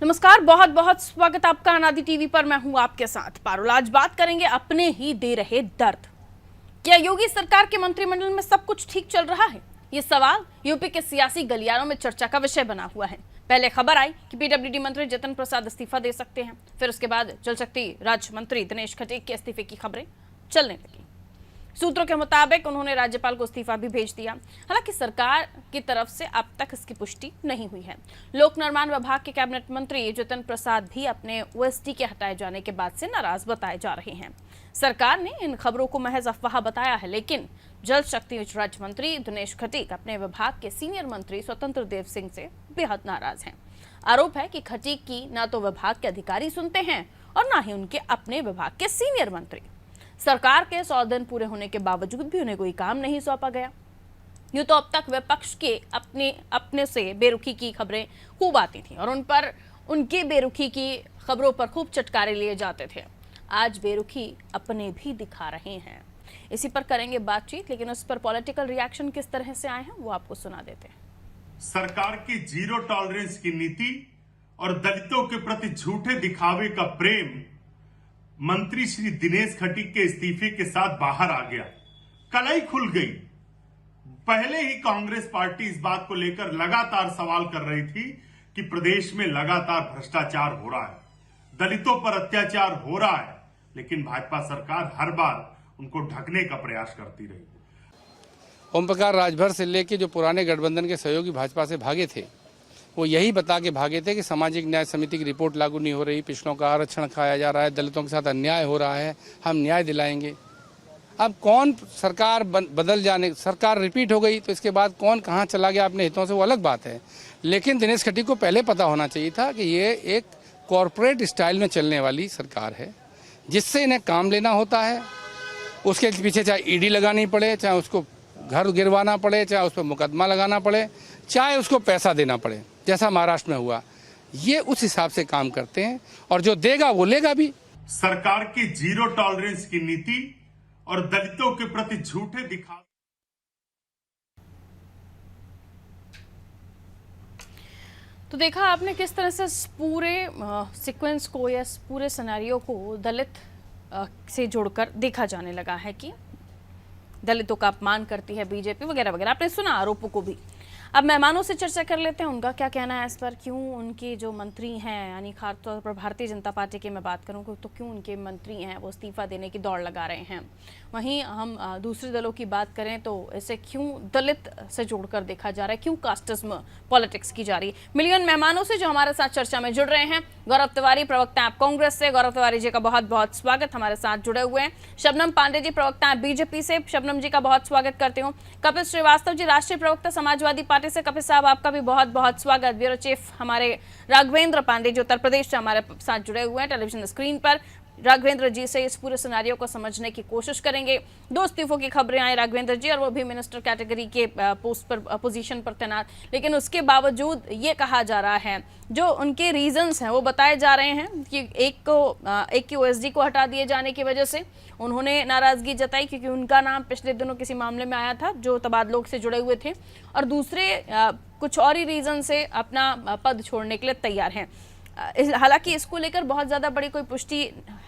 नमस्कार, बहुत बहुत स्वागत आपका अनादि टीवी पर। मैं हूं आपके साथ पारुल। आज बात करेंगे अपने ही दे रहे दर्द। क्या योगी सरकार के मंत्रिमंडल में सब कुछ ठीक चल रहा है? ये सवाल यूपी के सियासी गलियारों में चर्चा का विषय बना हुआ है। पहले खबर आई कि पीडब्ल्यूडी मंत्री जितिन प्रसाद इस्तीफा दे सकते हैं, फिर उसके बाद जल शक्ति राज्य मंत्री दिनेश खटीक के इस्तीफे की खबरें चलने लगी। सूत्रों के मुताबिक उन्होंने राज्यपाल को इस्तीफा भी भेज दिया। हालांकि सरकार की तरफ से अब तक इसकी पुष्टि नहीं हुई है। लोक निर्माण विभाग के कैबिनेट मंत्री जितिन प्रसाद भी अपने ओएसडी के हटाए जाने के बाद से नाराज बताए जा रहे हैं। सरकार ने इन खबरों को महज अफवाह बताया है, लेकिन जल शक्ति राज्य मंत्री दिनेश खटीक अपने विभाग के सीनियर मंत्री स्वतंत्र देव सिंह से बेहद नाराज हैं। आरोप है कि खटीक की न तो विभाग के अधिकारी सुनते हैं और न ही उनके अपने विभाग के सीनियर मंत्री। सरकार के 100 दिन पूरे होने के बावजूद भी उन्हें कोई काम नहीं सौंपा गया। यूं तो अब तक विपक्ष के अपने से बेरुखी की खबरें खूब आती थी और उन पर उनके बेरुखी की खबरों पर खूब चटकारे लिए जाते थे। आज बेरुखी अपने भी दिखा रहे हैं। इसी पर करेंगे बातचीत, लेकिन उस पर पॉलिटिकल रिएक्शन किस तरह से आए हैं वो आपको सुना देते हैं। सरकार की जीरो टॉलरेंस की नीति और दलितों के प्रति झूठे दिखावे का प्रेम मंत्री श्री दिनेश खटीक के इस्तीफे के साथ बाहर आ गया। कलाई खुल गई। पहले ही कांग्रेस पार्टी इस बात को लेकर लगातार सवाल कर रही थी कि प्रदेश में लगातार भ्रष्टाचार हो रहा है, दलितों पर अत्याचार हो रहा है, लेकिन भाजपा सरकार हर बार उनको ढकने का प्रयास करती रही। ओम प्रकाश राजभर से लेके जो पुराने गठबंधन के सहयोगी भाजपा से भागे थे, वो यही बता के भागे थे कि सामाजिक न्याय समिति की रिपोर्ट लागू नहीं हो रही, पिछड़ों का आरक्षण खाया जा रहा है, दलितों के साथ अन्याय हो रहा है, हम न्याय दिलाएंगे। अब कौन सरकार बदल जाने, सरकार रिपीट हो गई तो इसके बाद कौन कहाँ चला गया अपने हितों से, वो अलग बात है। लेकिन दिनेश खटीक को पहले पता होना चाहिए था कि ये एक कॉरपोरेट स्टाइल में चलने वाली सरकार है, जिससे इन्हें काम लेना होता है। उसके पीछे चाहे ईडी लगानी पड़े, चाहे उसको घर गिरवाना पड़े, चाहे उस पर मुकदमा लगाना पड़े, चाहे उसको पैसा देना पड़े, जैसा महाराष्ट्र में हुआ। ये उस हिसाब से काम करते हैं और जो देगा वो लेगा भी। सरकार की जीरो टॉलरेंस की नीति और दलितों के प्रति झूठे दिखावे। तो देखा आपने किस तरह से पूरे सीक्वेंस को या पूरे सिनेरियो को दलित से जोड़कर देखा जाने लगा है कि दलितों का अपमान करती है बीजेपी वगैरह वगैरह। आपने सुना आरोपों को भी। अब मेहमानों से चर्चा कर लेते हैं, उनका क्या कहना है इस पर। क्यों उनके जो मंत्री हैं, यानी खासतौर पर भारतीय जनता पार्टी की मैं बात करूं तो क्यों उनके मंत्री हैं वो इस्तीफा देने की दौड़ लगा रहे हैं। वहीं हम दूसरे दलों की बात करें तो इसे क्यों दलित से जोड़कर देखा जा रहा है, क्यों कास्टिज्म पॉलिटिक्स की जा रही है। मिलियन मेहमानों से जो हमारे साथ चर्चा में जुड़ रहे हैं। गौरव तिवारी, प्रवक्ता आप कांग्रेस से, गौरव तिवारी जी का बहुत बहुत स्वागत, हमारे साथ जुड़े हुए हैं। शबनम पांडे जी, प्रवक्ता है बीजेपी से, शबनम जी का बहुत स्वागत करती हूँ। कपिल श्रीवास्तव जी, राष्ट्रीय प्रवक्ता समाजवादी पार्टी से, कपिल साहब आपका भी बहुत बहुत स्वागत। ब्यूरो चीफ हमारे राघवेंद्र पांडे जी उत्तर प्रदेश से हमारे साथ जुड़े हुए हैं टेलीविजन स्क्रीन पर। राघवेंद्र जी से इस पूरे सिनेरियो को समझने की कोशिश करेंगे। 2 इस्तीफों की खबरें आई राघवेंद्र जी, और वो भी मिनिस्टर कैटेगरी के पोस्ट पर, पोजीशन पर तैनात। लेकिन उसके बावजूद ये कहा जा रहा है, जो उनके रीजंस हैं वो बताए जा रहे हैं कि एक की ओएसडी को हटा दिए जाने की वजह से उन्होंने नाराजगी जताई, क्योंकि उनका नाम पिछले दिनों किसी मामले में आया था जो तबादलों से जुड़े हुए थे, और दूसरे कुछ और ही रीजन से अपना पद छोड़ने के लिए तैयार हैं। हालांकि इसको लेकर बहुत ज्यादा बड़ी कोई पुष्टि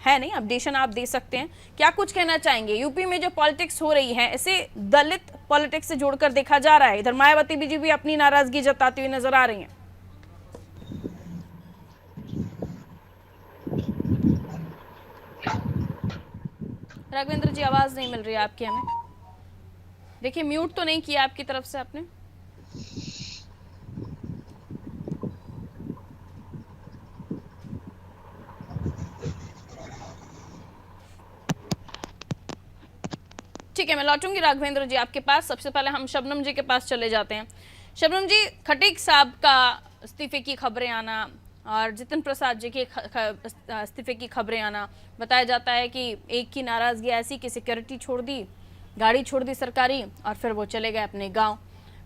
है नहीं, अपडेशन आप दे सकते हैं। क्या कुछ कहना चाहेंगे? यूपी में जो पॉलिटिक्स हो रही है, इसे दलित पॉलिटिक्स से जोड़कर देखा जा रहा है। इधर मायावती जी भी अपनी नाराजगी जताती हुई नजर आ रही हैं। राघवेंद्र जी, आवाज नहीं मिल रही है आपकी हमें। देखिए, म्यूट तो नहीं किया आपकी तरफ से आपने। ठीक है, मैं लौटूंगी राघवेंद्र जी आपके पास। सबसे पहले हम शबनम जी के पास चले जाते हैं। शबनम जी, खटीक साहब का इस्तीफे की खबरें आना और जितिन प्रसाद जी के इस्तीफे की खबरें आना, बताया जाता है कि एक की नाराजगी ऐसी कि सिक्योरिटी छोड़ दी, गाड़ी छोड़ दी सरकारी, और फिर वो चले गए अपने गांव,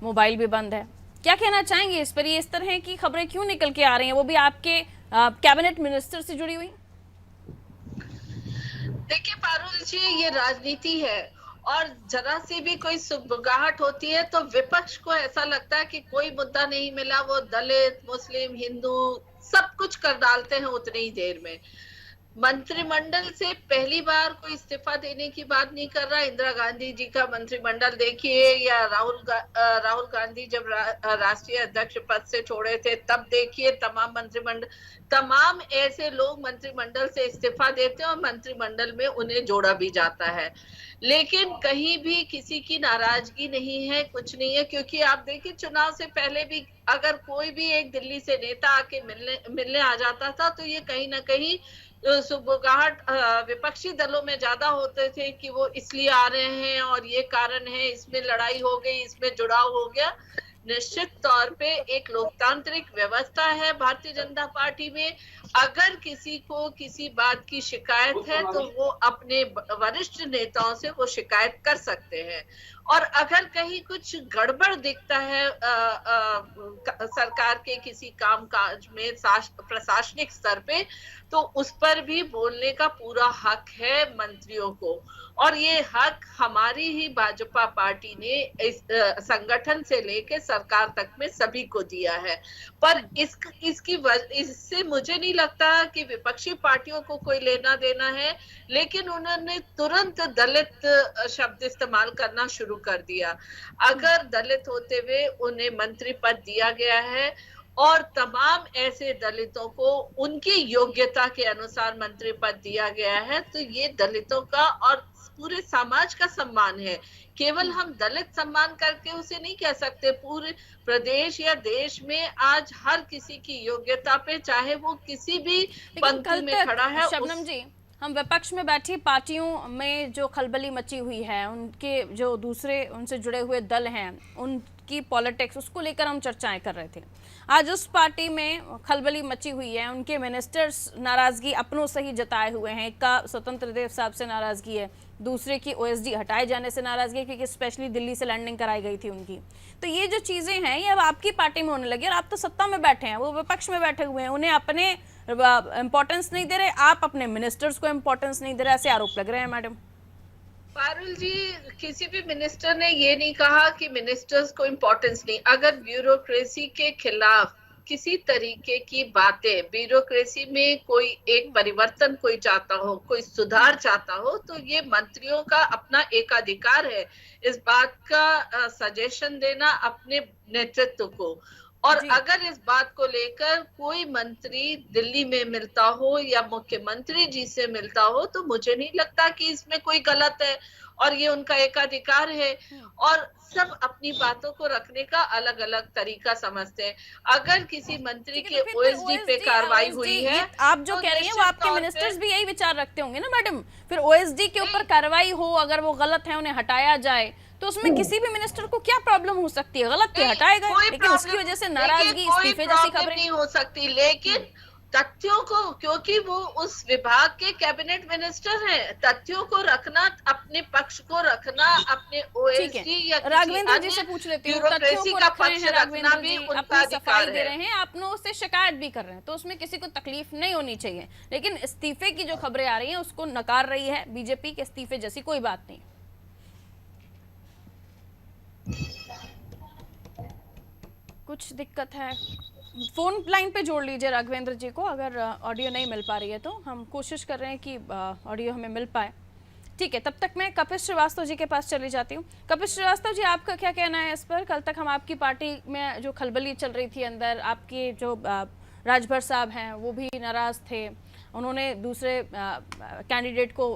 मोबाइल भी बंद है। क्या कहना चाहेंगे इस पर? ये इस तरह की खबरें क्यों निकल के आ रही हैं, वो भी आपके कैबिनेट मिनिस्टर से जुड़ी हुई? देखिए पारुल जी, ये राजनीति है और जरा सी भी कोई सुबगाहट होती है तो विपक्ष को ऐसा लगता है कि कोई मुद्दा नहीं मिला, वो दलित, मुस्लिम, हिंदू सब कुछ कर डालते हैं उतनी ही देर में। मंत्रिमंडल से पहली बार कोई इस्तीफा देने की बात नहीं कर रहा। इंदिरा गांधी जी का मंत्रिमंडल देखिए, या राहुल गांधी जब राष्ट्रीय अध्यक्ष पद से छोड़े थे तब देखिए, तमाम ऐसे लोग मंत्रिमंडल से इस्तीफा देते हैं और मंत्रिमंडल में उन्हें जोड़ा भी जाता है, लेकिन कहीं भी किसी की नाराजगी नहीं है, कुछ नहीं है। क्योंकि आप देखिए, चुनाव से पहले भी अगर कोई भी एक दिल्ली से नेता आके मिलने आ जाता था तो ये कहीं ना कहीं सुबुगाहट विपक्षी दलों में ज्यादा होते थे कि वो इसलिए आ रहे हैं और ये कारण है, इसमें लड़ाई हो गई, इसमें जुड़ाव हो गया। निश्चित तौर पे एक लोकतांत्रिक व्यवस्था है भारतीय जनता पार्टी में। अगर किसी को किसी बात की शिकायत है तो वो अपने वरिष्ठ नेताओं से वो शिकायत कर सकते हैं, और अगर कहीं कुछ गड़बड़ दिखता है सरकार के किसी कामकाज में प्रशासनिक स्तर पे, तो उस पर भी बोलने का पूरा हक है मंत्रियों को। और ये हक हमारी ही भाजपा पार्टी ने इस संगठन से लेके सरकार तक में सभी को दिया है। पर इससे मुझे नहीं लगता कि विपक्षी पार्टियों को कोई लेना देना है, लेकिन उन्होंने तुरंत दलित शब्द इस्तेमाल करना शुरू कर दिया। अगर दलित होते हुए उन्हें मंत्री पद दिया गया है और तमाम ऐसे दलितों को उनकी योग्यता के अनुसार मंत्री पद दिया गया है, तो ये दलितों का और पूरे समाज का सम्मान है। केवल हम दलित सम्मान करके उसे नहीं कह सकते, पूरे प्रदेश या देश में आज हर किसी की योग्यता पे, चाहे वो किसी भी पंक्ति में खड़ा है। शबनम जी, हम विपक्ष में बैठी पार्टियों में जो खलबली मची हुई है, उनके जो दूसरे उनसे जुड़े हुए दल हैं, उनकी पॉलिटिक्स, उसको लेकर हम चर्चाएं कर रहे थे। आज उस पार्टी में खलबली मची हुई है, उनके मिनिस्टर्स नाराजगी अपनों से ही जताए हुए हैं। एक का स्वतंत्र देव साहब से नाराजगी है, दूसरे की ओएसडी हटाए जाने से नाराजगी है, क्योंकि स्पेशली दिल्ली से लैंडिंग कराई गई थी उनकी। तो ये जो चीजें हैं ये अब आपकी पार्टी में होने लगी, और आप तो सत्ता में बैठे हैं, वो विपक्ष में बैठे हुए हैं, उन्हें अपने इंपॉर्टेंस नहीं दे रहे, आप अपने मिनिस्टर्स को इंपॉर्टेंस नहीं दे रहे, ऐसे आरोप लग रहे हैं मैडम। पारुल जी, किसी भी मिनिस्टर ने ये नहीं कहा कि मिनिस्टर्स को इम्पोर्टेंस नहीं। अगर ब्यूरोक्रेसी के खिलाफ किसी तरीके की बातें, ब्यूरोक्रेसी में कोई एक परिवर्तन कोई चाहता हो, कोई सुधार चाहता हो, तो ये मंत्रियों का अपना एकाधिकार है इस बात का सजेशन देना अपने नेतृत्व को। और अगर इस बात को लेकर कोई मंत्री दिल्ली में मिलता हो या मुख्यमंत्री जी से मिलता हो, तो मुझे नहीं लगता कि इसमें कोई गलत है, और ये उनका एकाधिकार है। और सब अपनी बातों को रखने का अलग अलग तरीका समझते हैं। अगर किसी मंत्री के ओएसडी पे कार्रवाई हुई है, आप जो कह रही हैं वो आपके मिनिस्टर्स भी यही विचार रखते होंगे ना मैडम। फिर ओएसडी के ऊपर कार्रवाई हो, अगर वो गलत है उन्हें हटाया जाए, तो उसमें किसी भी मिनिस्टर को क्या प्रॉब्लम हो सकती है? गलत तो हटाएगा, लेकिन उसकी वजह से नाराजगी, इस्तीफे जैसी खबरें नहीं हो सकती। लेकिन तथ्यों को, क्योंकि वो उस विभाग के कैबिनेट मिनिस्टर हैं, तथ्यों को रखना, अपने पक्ष को रखना, अपने ओएसडी या राघवेंद्र जी से पूछ लेती हूँ, तथ्यों को रख रहे हैं राघवेंद्र जी, अपनी सफाई दे रहे हैं, अपनों से शिकायत भी कर रहे हैं, तो उसमें किसी को तकलीफ नहीं होनी चाहिए। लेकिन इस्तीफे की जो खबरें आ रही हैं उसको नकार रही है बीजेपी के इस्तीफे जैसी कोई बात नहीं। कुछ दिक्कत है, फोन लाइन पे जोड़ लीजिए राघवेंद्र जी को, अगर ऑडियो नहीं मिल पा रही है तो। हम कोशिश कर रहे हैं कि ऑडियो हमें मिल पाए। ठीक है, तब तक मैं कपिल श्रीवास्तव जी के पास चली जाती हूँ। कपिल श्रीवास्तव जी, आपका क्या कहना है इस पर? कल तक हम आपकी पार्टी में जो खलबली चल रही थी अंदर, आपके जो राजभर साहब हैं वो भी नाराज थे, उन्होंने दूसरे कैंडिडेट को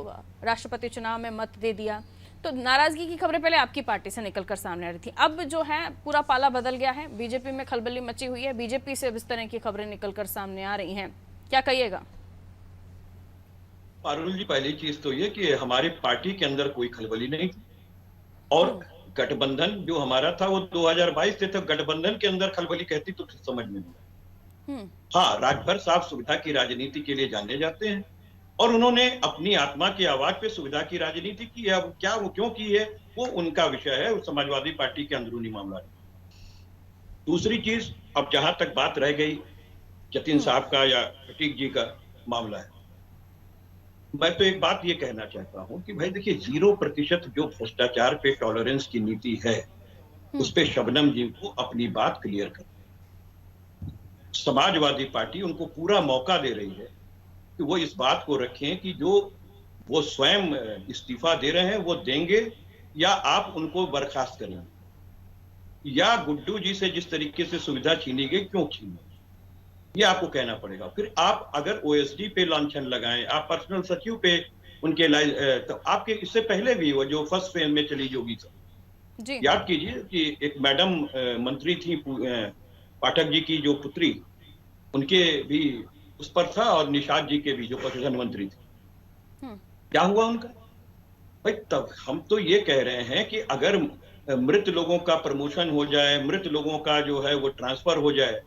राष्ट्रपति चुनाव में मत दे दिया, तो नाराजगी की खबरें पहले आपकी पार्टी से निकलकर सामने आ रही थी। अब जो है पूरा पाला बदल गया है, बीजेपी में खलबली मची हुई है, बीजेपी से इस तरह की खबरें निकलकर सामने आ रही हैं, क्या कहिएगा? पारुल जी, पहली चीज तो ये कि हमारे पार्टी के अंदर कोई खलबली नहीं थी, और गठबंधन जो हमारा था वो 2022 से था। गठबंधन के अंदर खलबली कहती तो समझ में नहीं। हाँ, राजभर साहब सुविधा की राजनीति के लिए जाने जाते हैं, और उन्होंने अपनी आत्मा की आवाज पे सुविधा की राजनीति की है। अब क्या वो क्यों की है वो उनका विषय है, वो समाजवादी पार्टी के अंदरूनी मामला है। दूसरी चीज, अब जहां तक बात रह गई जतिन साहब का या प्रतीक जी का मामला है, मैं तो एक बात ये कहना चाहता हूं कि भाई देखिए, 0% जो भ्रष्टाचार पे टॉलरेंस की नीति है, उस पे शबनम जी को अपनी बात क्लियर कर। समाजवादी पार्टी उनको पूरा मौका दे रही है कि वो इस बात को रखें कि जो वो स्वयं इस्तीफा दे रहे हैं वो देंगे या आप उनको बर्खास्त करेंगे, या गुड्डू जी से जिस तरीके से सुविधा छीनी गई क्यों छीनी, ये आपको कहना पड़ेगा। फिर आप अगर ओएसडी पे लांछन लगाएं, आप पर्सनल सचिव पे उनके तो आपके इससे पहले भी वो जो फर्स्ट फेज में चली योगी साहब, याद कीजिए कि एक मैडम मंत्री थी पाठक जी की जो पुत्री, उनके भी उस पर था, और निषाद जी के भी जो पशुधन मंत्री थे, क्या हुआ उनका? भाई तब हम तो ये कह रहे हैं कि अगर मृत लोगों का प्रमोशन हो जाए, मृत लोगों का जो है वो ट्रांसफर हो जाए,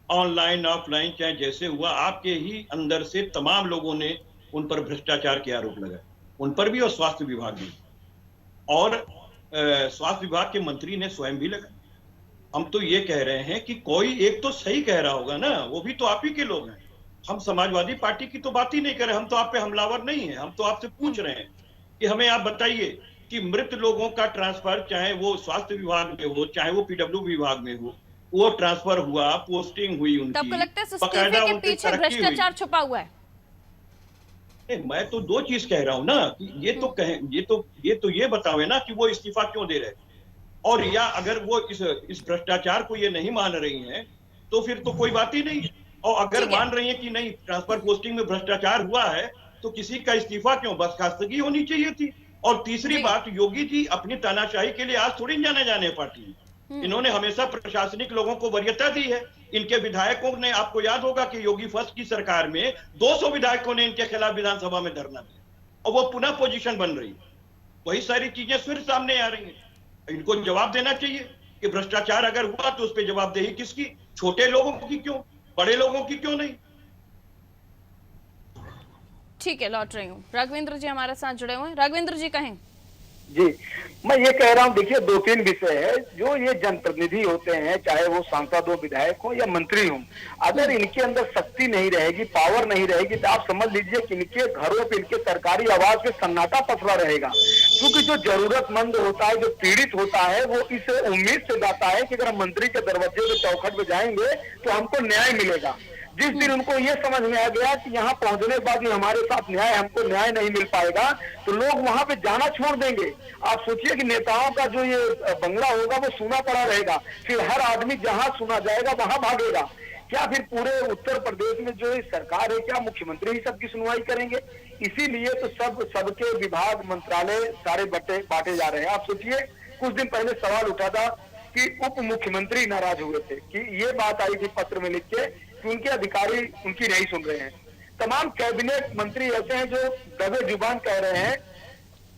ऑनलाइन ऑफलाइन चाहे जैसे हुआ, आपके ही अंदर से तमाम लोगों ने उन पर भ्रष्टाचार के आरोप लगाए, उन पर भी और स्वास्थ्य विभाग भी, और स्वास्थ्य विभाग के मंत्री ने स्वयं भी लगाए। हम तो ये कह रहे हैं कि कोई एक तो सही कह रहा होगा ना, वो भी तो आप ही के लोग हैं। हम समाजवादी पार्टी की तो बात ही नहीं कर रहे, हम तो आप पे हमलावर नहीं है, हम तो आपसे पूछ रहे हैं कि हमें आप बताइए कि मृत लोगों का ट्रांसफर, चाहे वो स्वास्थ्य विभाग में हो चाहे वो पीडब्ल्यू विभाग में हो, वो ट्रांसफर हुआ, पोस्टिंग हुई उनकी, तब को लगता है इस्तीफे के पीछे भ्रष्टाचार छुपा हुआ है? मैं तो दो चीज कह रहा हूं ना कि ये बतावे ना कि वो इस्तीफा क्यों दे रहे, और या अगर वो इस भ्रष्टाचार को ये नहीं मान रही हैं तो फिर तो कोई बात ही नहीं, और अगर मान रही हैं कि नहीं ट्रांसफर पोस्टिंग में भ्रष्टाचार हुआ है तो किसी का इस्तीफा क्यों, बर्खास्तगी होनी चाहिए थी। और तीसरी बात, योगी जी अपनी तानाशाही के लिए आज थोड़ी जाने पार्टी है, इन्होंने हमेशा प्रशासनिक लोगों को वरीयता दी है। इनके विधायकों ने, आपको याद होगा कि योगी फर्स्ट की सरकार में 200 विधायकों ने इनके खिलाफ विधानसभा में धरना दिया, और वो पुनः पोजीशन बन रही है। वही सारी चीजें फिर सामने आ रही हैं, इनको जवाब देना चाहिए कि भ्रष्टाचार अगर हुआ तो उस पर जवाबदेही किसकी, छोटे लोगों की क्यों, बड़े लोगों की क्यों नहीं। ठीक है, लौट रही हूँ। राघवेंद्र जी हमारे साथ जुड़े हुए हैं। राघवेंद्र जी कहें। जी, मैं ये कह रहा हूँ, देखिए 2-3 विषय है। जो ये जनप्रतिनिधि होते हैं, चाहे वो सांसद हो, विधायक हो या मंत्री हो, अगर इनके अंदर शक्ति नहीं रहेगी, पावर नहीं रहेगी, तो आप समझ लीजिए कि इनके घरों पे, इनके सरकारी आवास पे सन्नाटा पसरा रहेगा। क्योंकि जो जरूरतमंद होता है, जो पीड़ित होता है, वो इस उम्मीद से जाता है कि अगर हम मंत्री के दरवाजे पे, चौखट पे जाएंगे तो हमको न्याय मिलेगा। जिस दिन उनको ये समझ में आ गया कि यहाँ पहुंचने के बाद हमारे साथ हमको न्याय नहीं मिल पाएगा, तो लोग वहां पे जाना छोड़ देंगे। आप सोचिए कि नेताओं का जो ये बंगला होगा वो सूना पड़ा रहेगा, फिर हर आदमी जहां सुना जाएगा वहां भागेगा। क्या फिर पूरे उत्तर प्रदेश में जो सरकार है, क्या मुख्यमंत्री ही सबकी सुनवाई करेंगे? इसीलिए तो सबके विभाग, मंत्रालय सारे बांटे जा रहे हैं। आप सोचिए, कुछ दिन पहले सवाल उठा था कि उप मुख्यमंत्री नाराज हुए थे, कि ये बात आई थी पत्र में लिख के कि उनके अधिकारी उनकी नहीं सुन रहे हैं। तमाम कैबिनेट मंत्री ऐसे हैं जो दबे जुबान कह रहे हैं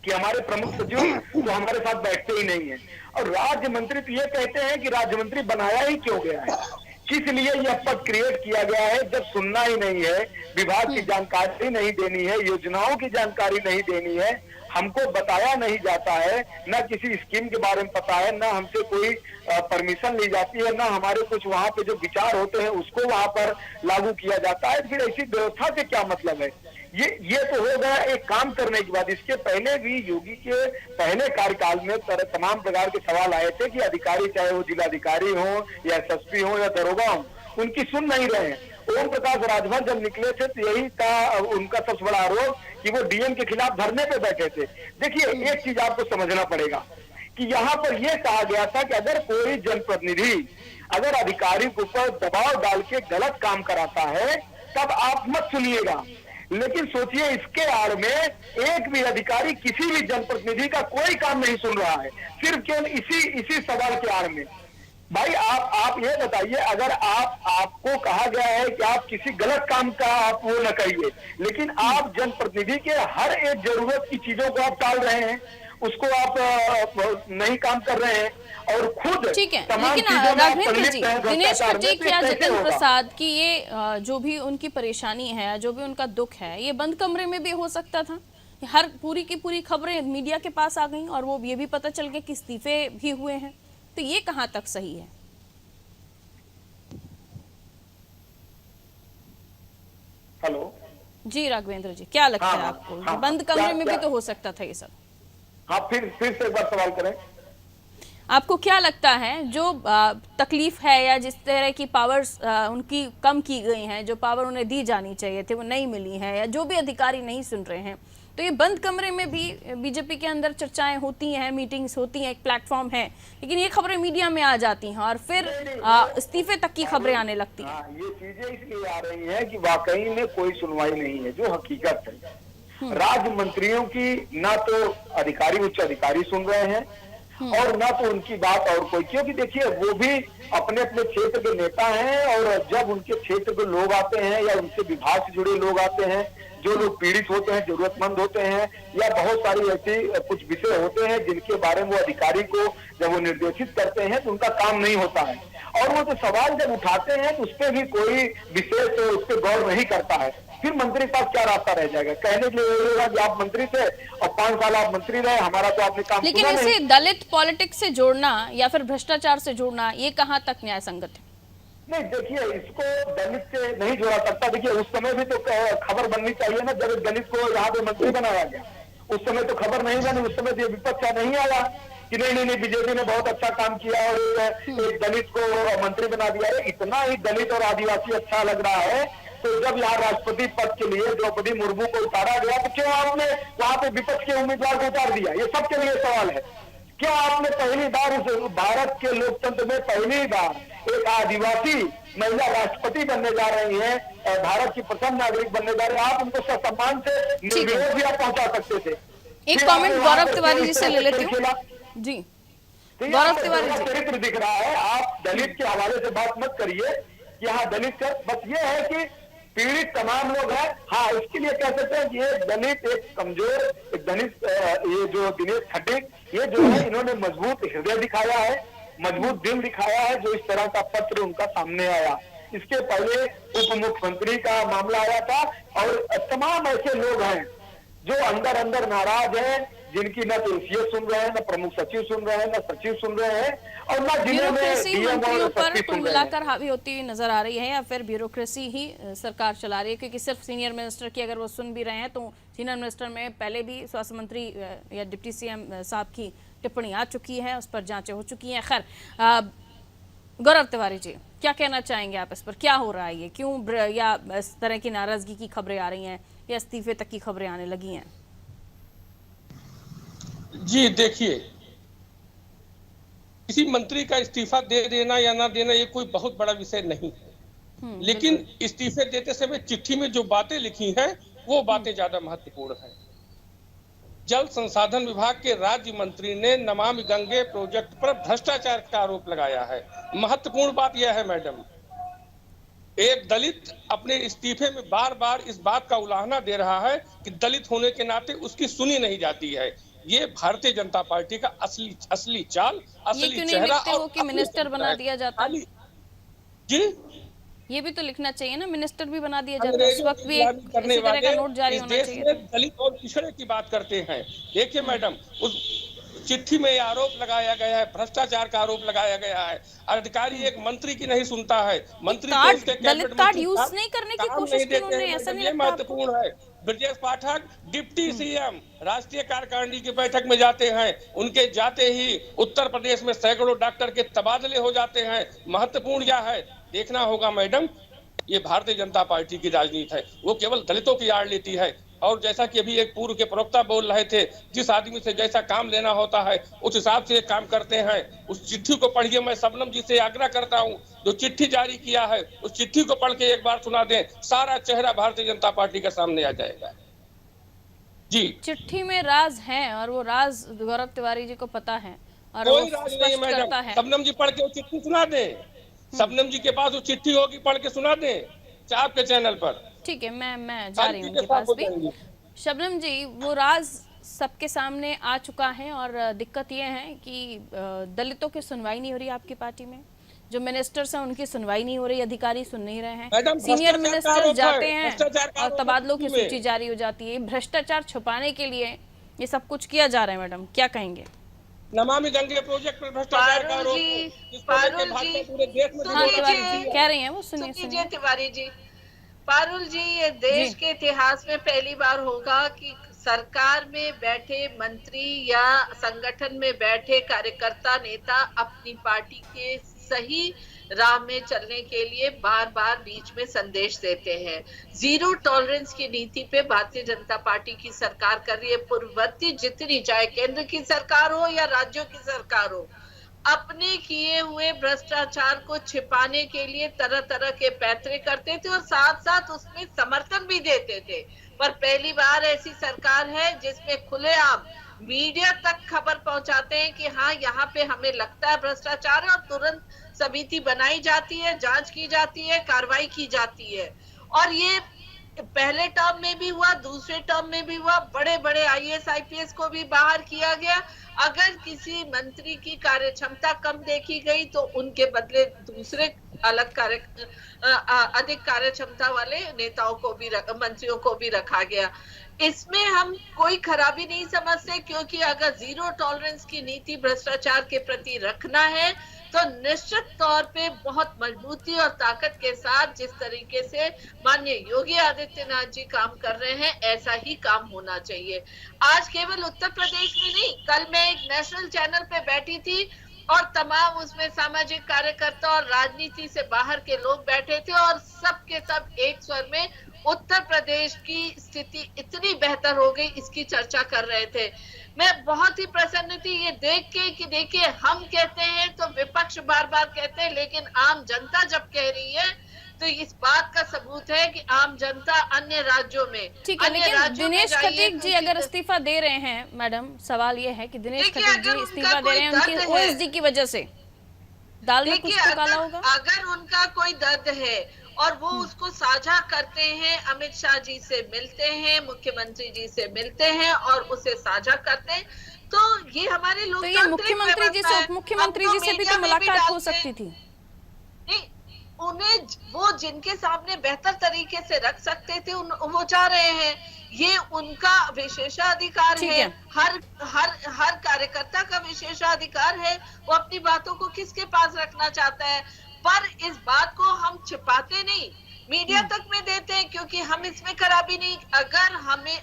कि हमारे प्रमुख सचिव तो हमारे साथ बैठते ही नहीं है, और राज्य मंत्री तो ये कहते हैं कि राज्य मंत्री बनाया ही क्यों गया है, किस लिए यह पद क्रिएट किया गया है, जब सुनना ही नहीं है, विभाग की जानकारी नहीं देनी है, योजनाओं की जानकारी नहीं देनी है, हमको बताया नहीं जाता है, न किसी स्कीम के बारे में पता है, न हमसे कोई परमिशन ली जाती है, न हमारे कुछ वहाँ पे जो विचार होते हैं उसको वहाँ पर लागू किया जाता है। फिर ऐसी व्यवस्था से क्या मतलब है? ये तो हो गया एक काम करने के बाद। इसके पहले भी योगी के पहले कार्यकाल में तमाम प्रकार के सवाल आए थे कि अधिकारी, चाहे वो जिलाधिकारी हो या एसएसपी हो या दरोगा हो, उनकी सुन नहीं रहे हैं। ओम प्रकाश राजभर जब निकले थे तो यही था उनका सबसे बड़ा आरोप कि वो डीएम के खिलाफ धरने पे बैठे थे। देखिए, एक चीज आपको समझना पड़ेगा कि यहाँ पर यह कहा गया था कि अगर कोई जनप्रतिनिधि अगर अधिकारी के ऊपर दबाव डाल के गलत काम कराता है तब आप मत सुनिएगा। लेकिन सोचिए, इसके आड़ में एक भी अधिकारी किसी भी जनप्रतिनिधि का कोई काम नहीं सुन रहा है, सिर्फ केवल इसी सवाल के आड़ में। भाई आप ये बताइए, अगर आपको कहा गया है कि आप किसी गलत काम का आप वो न करिए, लेकिन आप जनप्रतिनिधि के हर एक जरूरत की चीजों को आप टाल रहे हैं, उसको आप नहीं काम कर रहे हैं, और खुद ठीक है। लेकिन राघवेंद्र जी, दिनेश खटीक या जतिन प्रसाद की ये जो भी उनकी परेशानी है, जो भी उनका दुख है, ये बंद कमरे में भी हो सकता था। हर पूरी की पूरी खबरें मीडिया के पास आ गई और वो ये भी पता चल गया कि इस्तीफे भी हुए हैं, तो ये कहां तक सही है? हेलो जी राघवेंद्र जी, क्या लगता है आपको? बंद कमरे में भी तो हो सकता था ये सब। हाँ, फिर से एक बार सवाल करें। आपको क्या लगता है जो तकलीफ है या जिस तरह की पावर्स उनकी कम की गई हैं, जो पावर उन्हें दी जानी चाहिए थे वो नहीं मिली है, या जो भी अधिकारी नहीं सुन रहे हैं, तो ये बंद कमरे में भी बीजेपी के अंदर चर्चाएं होती हैं, मीटिंग्स होती हैं, एक प्लेटफॉर्म है, लेकिन ये खबरें मीडिया में आ जाती हैं और फिर इस्तीफे तक की खबरें आने लगती हैं। ये चीजें इसलिए आ रही हैं कि वाकई में कोई सुनवाई नहीं है, जो हकीकत है। राज्य मंत्रियों की ना तो अधिकारी उच्च अधिकारी सुन रहे हैं और ना तो उनकी बात और कोई, क्योंकि देखिए वो भी अपने अपने क्षेत्र के नेता हैं और जब उनके क्षेत्र के लोग आते हैं या उनसे विभाग से जुड़े लोग आते हैं, जो लोग पीड़ित होते हैं, जरूरतमंद होते हैं, या बहुत सारी ऐसी कुछ विषय होते हैं जिनके बारे में वो अधिकारी को जब वो निर्देशित करते हैं तो उनका काम नहीं होता है, और वो जो सवाल जब उठाते हैं तो उस पर भी कोई विशेष उस पर गौर नहीं करता है। फिर मंत्री के पास क्या रास्ता रह जाएगा? कहने के लिए कि आप मंत्री थे और 5 साल आप मंत्री रहे, हमारा तो आपने काम लेकिन सुना इसे नहीं। दलित पॉलिटिक्स से जोड़ना या फिर भ्रष्टाचार से जोड़ना, ये कहाँ तक न्याय संगत है? नहीं, देखिए इसको दलित से नहीं जोड़ा सकता। देखिए उस समय भी तो खबर बननी चाहिए ना, जब दलित को यहाँ पे मंत्री बनाया गया, उस समय तो खबर नहीं बनी, उस समय तो विपक्ष नहीं आया कि नहीं बीजेपी ने बहुत अच्छा काम किया और एक दलित को मंत्री बना दिया है। इतना ही दलित और आदिवासी अच्छा लग रहा है, तो जब यहाँ राष्ट्रपति पद के लिए द्रौपदी मुर्मू को उतारा गया तो क्यों आपने वहां पे विपक्ष के उम्मीदवार को उतार दिया? ये सबके लिए सवाल है। क्यों आपने पहली बार उस भारत के लोकतंत्र में पहली बार एक आदिवासी महिला राष्ट्रपति बनने जा रही है, भारत की प्रथम नागरिक बनने जा रही है, आप उनको सम्मान से निर्विरोध भी आप पहुंचा सकते थे। एक कमेंट गौरव तिवारी जी से ले लेती हूँ। जी गौरव तिवारी जी, चरित्र दिख रहा है, आप दलित के हवाले से बात मत करिए कि हाँ दलित का, बस ये है कि पीड़ित तमाम लोग हैं। हाँ, इसके लिए कह सकते हैं कि ये दलित एक कमजोर, एक दलित, ये जो दिनेश खटीक, ये जो है इन्होंने मजबूत हृदय दिखाया है, मजबूत दिल दिखाया है, जो इस तरह का पत्र उनका सामने आया। इसके पहले उप मुख्यमंत्री का मामला आया था और तमाम ऐसे लोग हैं जो अंदर अंदर नाराज हैं, जिनकी न तो सीएस सुन रहे हैं, न प्रमुख सचिव सुन रहे हैं, न सचिव सुन रहे हैं, और न ब्यूरोक्रेसी मंत्रियों पर जिन्होंने कुल मिलाकर हावी होती हुई नजर आ रही है, या फिर ब्यूरोक्रेसी ही सरकार चला रही है? क्योंकि सिर्फ सीनियर मिनिस्टर की अगर वो सुन भी रहे हैं तो सीनियर मिनिस्टर में पहले भी स्वास्थ्य मंत्री या डिप्टी सीएम साहब की टिप्पणी आ चुकी है, उस पर जांचें हो चुकी हैं। खैर, गौरव तिवारी जी क्या कहना चाहेंगे आप इस पर? क्या हो रहा है ये, क्यों या इस तरह की नाराजगी की खबरें आ रही हैं या इस्तीफे तक की खबरें आने लगी हैं? जी देखिए, किसी मंत्री का इस्तीफा दे देना या ना देना ये कोई बहुत बड़ा विषय नहीं है, लेकिन इस्तीफे देते समय चिट्ठी में जो बातें लिखी हैं वो बातें ज्यादा महत्वपूर्ण हैं। जल संसाधन विभाग के राज्य मंत्री ने नमामि गंगे प्रोजेक्ट पर भ्रष्टाचार का आरोप लगाया है। महत्वपूर्ण बात यह है मैडम, एक दलित अपने इस्तीफे में बार बार इस बात का उलाहना दे रहा है कि दलित होने के नाते उसकी सुनी नहीं जाती है। ये भारतीय जनता पार्टी का असली चाल, असली चेहरा और कि मिनिस्टर बना दिया जाता है। जी ये भी तो लिखना चाहिए ना, मिनिस्टर भी बना दिया जाता है। इस वक्त भी इसी तरह का नोट जारी होना चाहिए। दलित और पिछड़े की बात करते हैं। देखिए मैडम, उस चिट्ठी में आरोप लगाया गया है, भ्रष्टाचार का आरोप लगाया गया है। अधिकारी एक मंत्री की नहीं सुनता है, मंत्री दलित कार्ड यूज नहीं करने की कोशिश की उन्होंने, ऐसा नहीं लगता? महत्वपूर्ण है। ब्रजेश पाठक डिप्टी सीएम राष्ट्रीय कार्यकारिणी की बैठक में जाते हैं, उनके जाते ही उत्तर प्रदेश में सैकड़ों डॉक्टर के तबादले हो जाते हैं। महत्वपूर्ण क्या है देखना होगा मैडम। ये भारतीय जनता पार्टी की राजनीति है, वो केवल दलितों की आड़ लेती है। और जैसा कि अभी एक पूर्व के प्रवक्ता बोल रहे थे, जिस आदमी से जैसा काम लेना होता है उस हिसाब से काम करते हैं। उस चिट्ठी को पढ़िए। मैं शबनम जी से आग्रह करता हूं, जो चिट्ठी जारी किया है उस चिट्ठी को पढ़ के एक बार सुना दें, सारा चेहरा भारतीय जनता पार्टी के सामने आ जाएगा। जी, चिट्ठी में राज है और वो राज गौरव तिवारी जी को पता है और कोई राज नहीं है मैडम। शबनम जी पढ़ के वो चिट्ठी सुना दें, शबनम जी के पास वो चिट्ठी होगी, पढ़ के सुना दें आपके चैनल पर। ठीक है, मैं जा रही हूँ उनके पास भी। शबनम जी, वो राज सबके सामने आ चुका है और दिक्कत ये है कि दलितों की सुनवाई नहीं हो रही आपकी पार्टी में। जो मिनिस्टर्स हैं उनकी सुनवाई नहीं हो रही, अधिकारी सुन नहीं रहे हैं। सीनियर मिनिस्टर जाते हैं और तबादलों की सूची जारी हो जाती है। भ्रष्टाचार छुपाने के लिए ये सब कुछ किया जा रहा है। मैडम क्या कहेंगे? नमामि गंगे प्रोजेक्ट पर भ्रष्टाचार का आरोप पूरे देश में कह रही हैं वो, सुनिए तिवारी जी। पारुल जी, ये देश के इतिहास में पहली बार होगा कि सरकार में बैठे मंत्री या संगठन में बैठे कार्यकर्ता नेता अपनी पार्टी के सही राह में चलने के लिए बार बार बीच में संदेश देते हैं। जीरो टॉलरेंस की नीति पे भारतीय जनता पार्टी की सरकार कर रही है। पूर्ववर्ती जितनी, चाहे केंद्र की सरकार हो या राज्यों की सरकार हो, अपने किए हुए भ्रष्टाचार को छिपाने के लिए तरह तरह के पैतरे करते थे और साथ साथ उसमें समर्थन भी देते थे। पर पहली बार ऐसी सरकार है जिसमें खुलेआम मीडिया तक खबर पहुंचाते हैं कि हाँ, यहाँ पे हमें लगता है भ्रष्टाचार है, और तुरंत समिति बनाई जाती है, जांच की जाती है, कार्रवाई की जाती है। और ये पहले टर्म में भी हुआ, दूसरे टर्म में भी हुआ। बड़े बड़े आईएएस आईपीएस को भी बाहर किया गया। अगर किसी मंत्री की कार्य क्षमता कम देखी गई तो उनके बदले दूसरे अधिक कार्य क्षमता वाले नेताओं को भी, मंत्रियों को भी रखा गया। इसमें हम कोई खराबी नहीं समझते, क्योंकि अगर जीरो टॉलरेंस की नीति भ्रष्टाचार के प्रति रखना है तो निश्चित तौर पे बहुत मजबूती और ताकत के साथ, जिस तरीके से माननीय योगी आदित्यनाथ जी काम कर रहे हैं, ऐसा ही काम होना चाहिए। आज केवल उत्तर प्रदेश में नहीं, कल मैं एक नेशनल चैनल पे बैठी थी और तमाम उसमें सामाजिक कार्यकर्ता और राजनीति से बाहर के लोग बैठे थे और सब के सब एक स्वर में उत्तर प्रदेश की स्थिति इतनी बेहतर हो गई, इसकी चर्चा कर रहे थे। मैं बहुत ही प्रसन्न थी ये देख के कि देखिए, हम कहते हैं तो विपक्ष बार बार कहते हैं, लेकिन आम जनता जब कह रही है तो इस बात का सबूत है कि आम जनता अन्य राज्यों में, ठीक है। लेकिन दिनेश खटीक जी अगर इस्तीफा दे रहे हैं, मैडम, सवाल ये है कि दिनेश खटीक जी इस्तीफा दे रहे हैं उनकी ओएसडी की वजह से, दाल में कुछ तो काला होगा। अगर उनका कोई दर्द है और वो उसको साझा करते हैं, अमित शाह जी से मिलते हैं, मुख्यमंत्री जी से मिलते हैं और उसे साझा करते हैं, तो ये हमारे लोग, तो ये मुख्यमंत्री जी से, उप मुख्यमंत्री जी से भी तो मुलाकात हो सकती थी। नहीं, उन्हें वो जिनके सामने बेहतर तरीके से रख सकते थे वो चाह रहे हैं। ये उनका विशेषाधिकार है, हर कार्यकर्ता का विशेषाधिकार है, वो अपनी बातों को किसके पास रखना चाहता है। पर इस बात को हम छिपाते नहीं, मीडिया तक में देते हैं, क्योंकि हम इसमें खराबी नहीं, अगर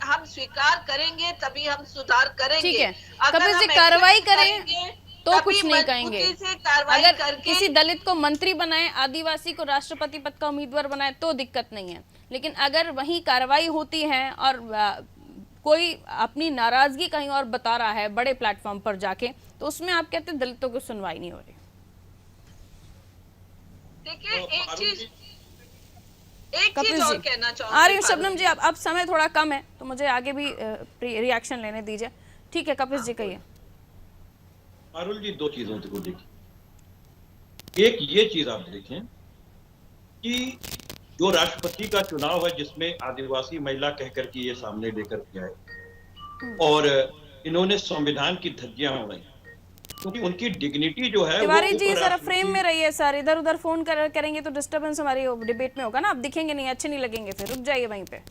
हम स्वीकार करेंगे तभी हम सुधार करेंगे। ठीक है, कभी से कार्रवाई करें तो कुछ नहीं कहेंगे। अगर किसी दलित को मंत्री बनाए, आदिवासी को राष्ट्रपति पद का उम्मीदवार बनाए तो दिक्कत नहीं है, लेकिन अगर वही कार्रवाई होती है और कोई अपनी नाराजगी कहीं और बता रहा है बड़े प्लेटफॉर्म पर जाके, तो उसमें आप कहते हैं दलितों की सुनवाई नहीं हो रही। देखिए, एक चीज और कहना चाहूंगी। आ रही हूँ शबनम जी, अब समय थोड़ा कम है तो मुझे आगे भी रिएक्शन लेने दीजिए। ठीक है, कपिल जी कहिए। पारुल जी, दो चीजों को देखिए। एक ये चीज आप देखें कि जो राष्ट्रपति का चुनाव है, जिसमें आदिवासी महिला कहकर के ये सामने लेकर के आए और इन्होंने संविधान की धज्जियां उड़ाई, क्योंकि उनकी डिग्निटी जो है। तिवारी जी जरा फ्रेम में रहिए सर, इधर उधर फोन करेंगे तो डिस्टर्बेंस हमारी डिबेट में होगा ना, आप दिखेंगे नहीं, अच्छे नहीं लगेंगे, फिर रुक जाइए वहीं पे।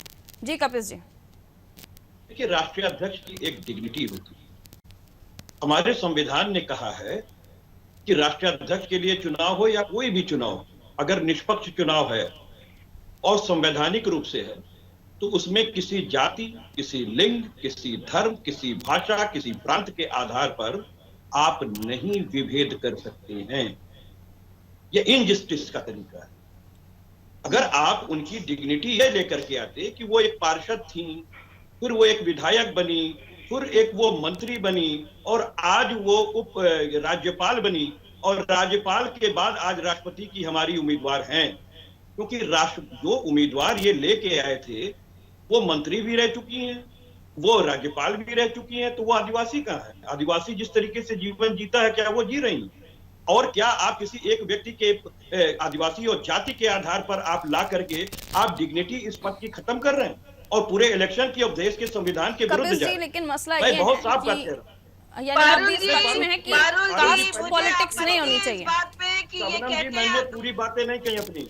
जी कपिल जी। देखिए, राष्ट्रीय अध्यक्ष की एक डिग्निटी होती है। हमारे संविधान ने कहा है कि राष्ट्रीय अध्यक्ष के लिए चुनाव हो या कोई भी चुनाव, अगर निष्पक्ष चुनाव है और संवैधानिक रूप से है, तो उसमें किसी जाति, किसी लिंग, किसी धर्म, किसी भाषा, किसी प्रांत के आधार पर आप नहीं विभेद कर सकते हैं। यह इनजस्टिस का तरीका है। अगर आप उनकी डिग्निटी ये लेकर के आते कि वो एक पार्षद थी, फिर वो एक विधायक बनी, फिर एक वो मंत्री बनी और आज वो उप राज्यपाल बनी, और राज्यपाल के बाद आज राष्ट्रपति की हमारी उम्मीदवार हैं, क्योंकि जो उम्मीदवार ये लेके आए थे वो मंत्री भी रह चुकी हैं, वो राज्यपाल भी रह चुकी हैं, तो वो आदिवासी कहाँ है? आदिवासी जिस तरीके से जीवन जीता है, क्या वो जी रही हैं? और क्या आप किसी एक व्यक्ति के आदिवासी और जाति के आधार पर आप ला करके आप डिग्निटी इस पद की खत्म कर रहे हैं और पूरे इलेक्शन की और देश के संविधान के विरुद्ध जा रहे हैं? लेकिन मसला ये बहुत साफ बात है, पॉलिटिक्स नहीं होनी चाहिए। मैंने पूरी बातें नहीं कही अपनी,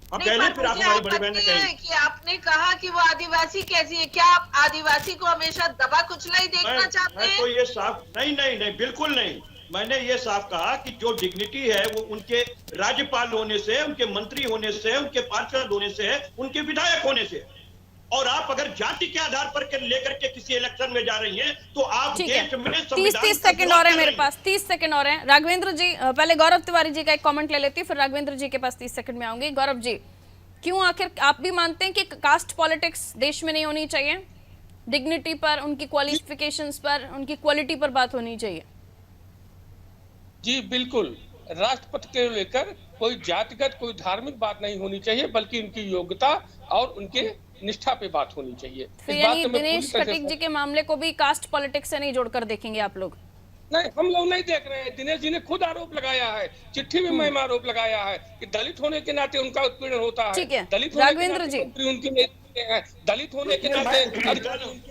अब पहले फिर आप हमारी बड़ी बहन ने कही कि आपने कहा कि वो आदिवासी कैसी है, क्या आप आदिवासी को हमेशा दबा कुचला ही देखना चाहते हैं? तो ये साफ नहीं, बिल्कुल नहीं। मैंने ये साफ कहा कि जो डिग्निटी है वो उनके राज्यपाल होने से, उनके मंत्री होने से, उनके पार्षद होने से, उनके विधायक होने से। और आप अगर जाति के आधार पर लेकर के किसी इलेक्शन में जा रही हैं तो आप ठीक है, देश में 30 सेकंड और है मेरे पास, 30 सेकंड और है। राघवेंद्र जी, पहले गौरव तिवारी जी का एक कमेंट ले लेती हूँ, फिर राघवेंद्र जी के पास 30 सेकंड में आऊंगी। गौरव जी, क्यों आखिर आप भी मानते हैं कि कास्ट पॉलिटिक्स देश में नहीं होनी चाहिए? डिग्निटी पर, उनकी क्वालिफिकेशंस पर, उनकी क्वालिटी पर बात होनी चाहिए। जी बिल्कुल, राष्ट्रपति के लेकर कोई जातिगत, कोई धार्मिक बात नहीं होनी चाहिए, बल्कि उनकी योग्यता और उनके निष्ठा पे बात होनी चाहिए। फिर इस बात यानी से मैं दिनेश पूरी तरह से खटीक जी के मामले को भी कास्ट पॉलिटिक्स से नहीं जोड़कर देखेंगे आप लोग? नहीं, हम लोग नहीं देख रहे हैं। दिनेश जी ने खुद आरोप लगाया है, चिट्ठी में मैं आरोप लगाया है कि दलित होने के नाते उनका उत्पीड़न होता है। ठीक है, दलित होने के राघवेंद्र नाते जी। मंत्री उनकी नहीं हैं, दलित होने के नाते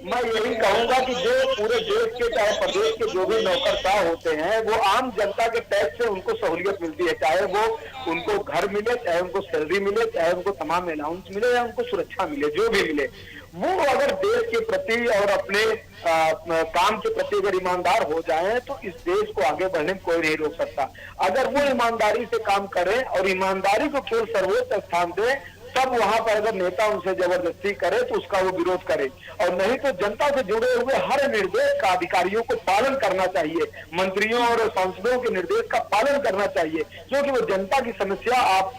मैं यही कहूंगा कि जो पूरे देश के चाहे प्रदेश के जो भी नौकरशाह होते हैं वो आम जनता के टैक्स से उनको सहूलियत मिलती है, चाहे वो उनको घर मिले, चाहे उनको सैलरी मिले, चाहे उनको तमाम अलाउंस मिले या उनको सुरक्षा मिले, जो भी मिले, वो अगर देश के प्रति और अपने काम के प्रति अगर ईमानदार हो जाएं तो इस देश को आगे बढ़ने में कोई नहीं रोक सकता। अगर वो ईमानदारी से काम करें और ईमानदारी को केवल सर्वोच्च स्थान दें, तब वहां पर अगर नेता उनसे जबरदस्ती करे तो उसका वो विरोध करे, और नहीं तो जनता से जुड़े हुए हर निर्देश का अधिकारियों को पालन करना चाहिए, मंत्रियों और सांसदों के निर्देश का पालन करना चाहिए, क्योंकि वो जनता की समस्या आप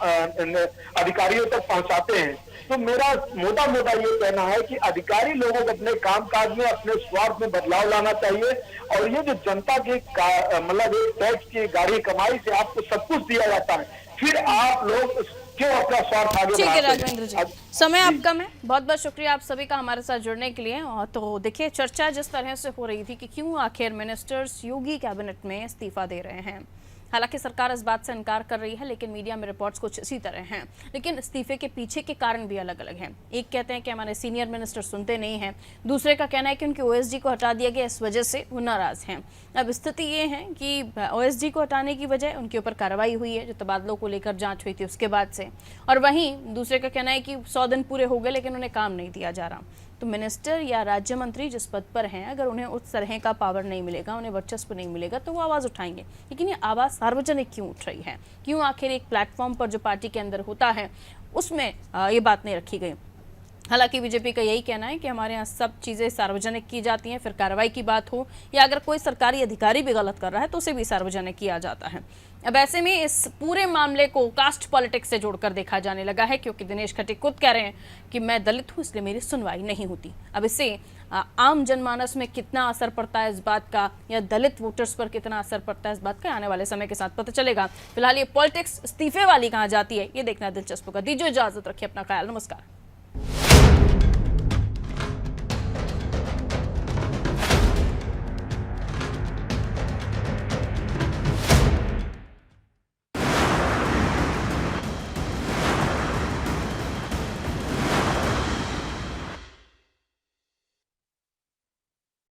अधिकारियों तक पहुंचाते हैं। तो मेरा मोटा मोटा ये कहना है कि अधिकारी लोगों को अपने कामकाज में, अपने स्वार्थ में बदलाव लाना चाहिए, और ये जो जनता की मतलब एक टैक्स की गाड़ी कमाई से आपको सब कुछ दिया जाता है, फिर आप लोग क्यों अपना स्वार्थ आगे ठीक है बढ़ाते हैं? राघवेंद्र जी, समय आप कम है। बहुत बहुत शुक्रिया आप सभी का हमारे साथ जुड़ने के लिए। और तो देखिए, चर्चा जिस तरह से हो रही थी कि क्यों आखिर मिनिस्टर्स योगी कैबिनेट में इस्तीफा दे रहे हैं। हालांकि सरकार इस बात से इनकार कर रही है, लेकिन मीडिया में रिपोर्ट्स कुछ इसी तरह हैं। लेकिन इस्तीफे के पीछे के कारण भी अलग अलग हैं। एक कहते हैं कि हमारे सीनियर मिनिस्टर सुनते नहीं हैं, दूसरे का कहना है कि उनके ओएसडी को हटा दिया गया, इस वजह से वो नाराज हैं। अब स्थिति ये है कि ओएसडी को हटाने की वजह उनके ऊपर कार्रवाई हुई है, जो तबादलों को लेकर जांच हुई थी उसके बाद से, और वहीं दूसरे का कहना है कि 100 दिन पूरे हो गए लेकिन उन्हें काम नहीं दिया जा रहा। तो मिनिस्टर या राज्य मंत्री जिस पद पर हैं, अगर उन्हें उस तरह का पावर नहीं मिलेगा, उन्हें वर्चस्व नहीं मिलेगा, तो वो आवाज़ उठाएंगे। लेकिन ये आवाज़ सार्वजनिक क्यों उठ रही है? क्यों आखिर एक प्लेटफॉर्म पर जो पार्टी के अंदर होता है उसमें ये बात नहीं रखी गई? हालांकि बीजेपी का यही कहना है कि हमारे यहाँ सब चीज़ें सार्वजनिक की जाती हैं, फिर कार्रवाई की बात हो या अगर कोई सरकारी अधिकारी भी गलत कर रहा है तो उसे भी सार्वजनिक किया जाता है। अब ऐसे में इस पूरे मामले को कास्ट पॉलिटिक्स से जोड़कर देखा जाने लगा है, क्योंकि दिनेश खटीक खुद कह रहे हैं कि मैं दलित हूँ इसलिए मेरी सुनवाई नहीं होती। अब इससे आम जनमानस में कितना असर पड़ता है इस बात का, या दलित वोटर्स पर कितना असर पड़ता है इस बात का, आने वाले समय के साथ पता चलेगा। फिलहाल ये पॉलिटिक्स इस्तीफे वाली कहाँ जाती है, ये देखना दिलचस्प होगा। दीजिए इजाजत, रखिए अपना ख्याल, नमस्कार।